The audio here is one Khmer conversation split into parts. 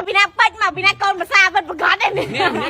ពីណាបាច់មកពីណាកូនភាសាមិនប្រកាសទេនេះ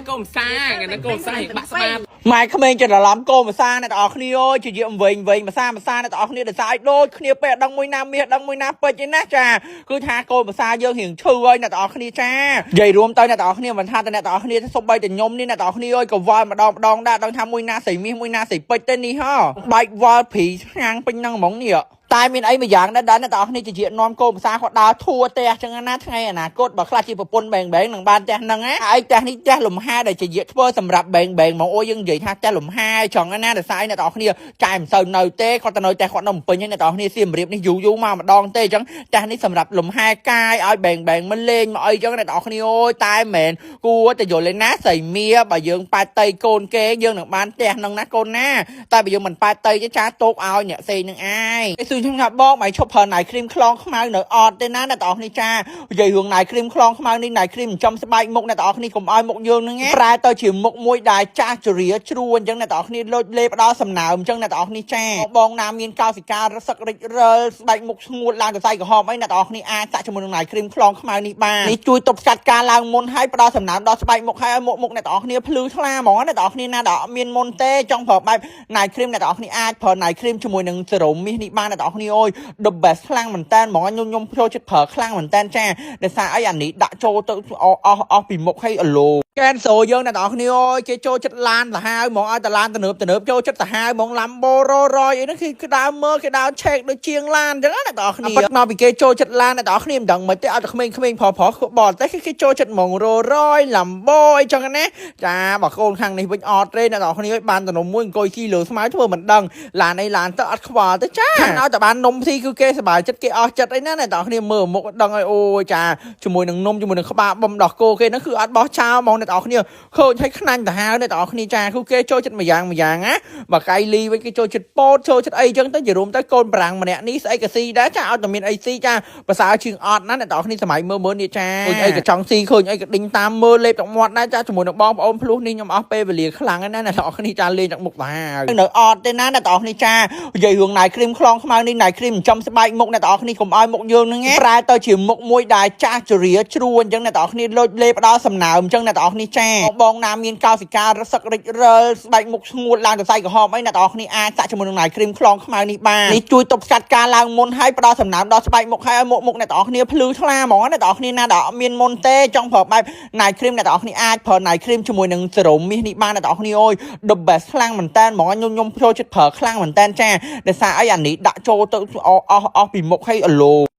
កូនភាសាគេណាកូនភាសាបាក់ស្មាម៉ែក្មេងច្រឡំកូនភាសាអ្នកទាំងអស់គ្នាអើយជាយើងវិញភាសាអ្នកទាំងអស់គ្នាដោយសារឲ្យដូចគ្នាពេលដឹងមួយណាមាសដឹងមួយណាពេជ្រឯណាចាគឺថាកូនភាសាយើងរៀងឈឺហើយអ្នកទាំងអស់គ្នាចានិយាយរួមទៅអ្នកទាំងអស់គ្នាមិនថាតែអ្នកទាំងអស់គ្នាសូម្បីតែខ្ញុំនេះអ្នកទាំងអស់គ្នាអើយក៏វល់ម្ដងដែរដឹងថាមួយណាស្រីមាសមួយណាស្រីពេជ្រទេនេះហ៎បែកវល់ព្រីឆ្ងាំងពេញហ្នឹងហ្មងនេះតែមានអីមួយយ៉ាងដែរអ្នកទាំងអស់គ្នាជានាំកូនភាសាគាត់ដើរធួផ្ទះចឹងណាថ្ងៃអនាគតបើខ្លះជាប្រពន្ធបែងនឹងបានផ្ទះហ្នឹងណាហើយផ្ទះនេះផ្ទះលំហែដែលជាធ្វើសម្រាប់បែងមកអូយើងនិយាយថាផ្ទះលំហែចង់ណាដែលស្អីអ្នកទាំងអស់គ្នាចាយមិនសូវនៅទេគាត់ទៅនៅផ្ទះគាត់នៅពេញហើយអ្នកទាំងអស់គ្នាសៀមរាបនេះយូរមកម្ដងទេអញ្ចឹងផ្ទះនេះសម្រាប់លំហែកាយឲ្យបែងមកលេងមកអីចឹងអ្នកទាំងអស់គ្នាអូយតែមែនគួរតែយល់លេណាស្រីមៀបើយើងប៉ែតតីកូនគេយើងនឹងបានផ្ទះហ្នឹងណាកូនណាតែបើយើងមិនប៉ែតតីទេចាតោកឲ្យអ្នកផ្សេងនឹងឯងគេស៊ូថាបងឈប់ប្រើណៃគ្រីមខ្លងខ្មៅនៅអត់ទេណាអ្នកទាំងអស់គ្នាចានិយាយរឿងណៃគ្រីមខ្លងខ្មៅនេះណៃគ្រីមចំស្បែកមុខអ្នកទាំងអស់គ្នាកុំឲ្យមុខយើងហ្នឹងប្រែទៅជាមុខមួយដែលចាស់ជរាជ្រួញអញ្ចឹងអ្នកទាំងអស់គ្នាលូចលេផ្ដល់សំណើមអញ្ចឹងអ្នកទាំងអស់គ្នាចាបងណាមានកោសិការរសឹករិចរិលស្បែកមុខស្ងួតឡើងទៅស្អីក្រហមអីអ្នកទាំងអស់គ្នាអាចសាក់ជាមួយនឹងណៃគ្រីមខ្លងខ្មៅនេះបាននេះជួយទប់ស្កាត់ការឡើងមុនហើយផ្ដល់សំណើមដល់ស្បែកមុខហើយឲ្យមុខអ្នកទាំងអស់គ្នាភ្លឺថ្លាហ្មងអ្នកទាំងអស់គ្នាណាដែលអត់មានមុនទេចង់ប្រើបែបណៃគ្រីមអ្នកទាំងអស់គ្នាអាចប្រើណៃគ្រីមជាមួយនឹងសេរ៉ូមមាសនេះបានអ្នកទាំងអស់គ្នាអូយ the best ខ្លាំងមែនតើហ្មងខ្ញុំចូលចិត្តប្រើខ្លាំងមែនតើចាដោយសារអីអានេះដាក់ចូលទៅអស់ពីមុខឲ្យអឡូកែនសូយើងអ្នកនរគ្នាអើយគេចូលចិត្តឡានសាហាវហ្មងឲ្យតែឡានទំនើបចូលចិត្តសាហាវហ្មង Lambo Rolls-Royce អីហ្នឹងគេដើរមើលគេដើរឆែកដូចជាងឡានអញ្ចឹងណាអ្នកនរគ្នាប៉ិតមកពីគេចូលចិត្តឡានអ្នកនរគ្នាមិនដឹងមិនទេឲ្យតែក្មេងៗប្រុសបរទេសគេចូលចិត្តហ្មង Rolls-Royce Lambo អីចឹងណាចាបើកូនខាងនេះវិញអត់ទេអ្នកនរគ្នាអើយបានតំណុំមួយអង្គុយគីលើស្មៅធ្វើមិនដឹងឡានអីឡានទៅអត់ខ្វល់ទេចាឲ្យតែបាននំស៊ីគឺគេសប្បាយចិត្តគេអស់ចិត្តអីណាអ្នកនរគ្នាមើលមុខដឹងឲ្យអូយចាជាមួយនឹងនំជាមួយនឹងក្បាលបំដោះគោគេហ្នឹងគឺអត់បោះចោលហ្មងអ្នកនរគ្នាឃើញឲ្យខ្នាញ់ទៅហើយអ្នកនរគ្នាចាគឺគេចូលចិត្តមួយយ៉ាងណាបើកៃលីវិញគេចូលចិត្តពោតចូលចិត្តអីចឹងទៅជារួមទៅកូនប្រាំងម្នាក់នេះស្អីក៏ស៊ីដែរចាឲ្យតែមានអីស៊ីចាភាសាជាងអត់ណាអ្នកនរគ្នាសម័យមើលនេះចាឃើញអីក៏ចង់ស៊ីឃើញអីក៏ដេញតាមមើលលេបទឹកមាត់ដែរចាជាមួយនឹងបងប្អូនភ្លោះនេះខ្ញុំអស់ពេលវេលាខ្លាំងណាស់អ្នកនរគ្នាចាលេងទឹកមុខទៅហើយនៅអត់ទេណាអ្នកនរគ្នាចានិយាយរឿងណៃគ្រីមខ្លងខ្មៅនេះណៃគ្រីមចំស្បែកមុខអ្នកនរគ្នាកុំឲ្យមុខយើងហ្នឹងប្រែទៅជាមុខមួយដែលចាស់ជរាជ្រួញអញ្ចឹងអ្នកទាំងអស់គ្នាលូចលេផ្ដល់សំណើមអញ្ចឹងអ្នកទាំងអស់គ្នាចាបងណាមានកោសិការរសឹករិចរិលស្បែកមុខស្ងួតឡើងទៅស្អីក្រហមអីអ្នកទាំងអស់គ្នាអាចសាក់ជាមួយនឹងណៃគ្រីមខ្លងខ្មៅនេះបាននេះជួយទប់ស្កាត់ការឡើងមុនហើយផ្ដល់សំណើមដល់ស្បែកមុខហើយឲ្យមុខអ្នកទាំងអស់គ្នាភ្លឺថ្លាហ្មងអ្នកទាំងអស់គ្នាណាដែលអត់មានមុនទេចង់ប្រើបែបណៃគ្រីមអ្នកទាំងអស់គ្នាអាចប្រើណៃគ្រីមជាមួយនឹងសេរ៉ូមមាសនេះបានអ្នកទាំងអស់គ្នាអូយ the best ខ្លាំងមែនតើហ្មងខ្ញុំចូលចិត្តប្រើខ្លាំងមែនតើចាដោយសារអីអានេះដាក់ចូលទៅអស់ពីមុខឲ្យអឡូ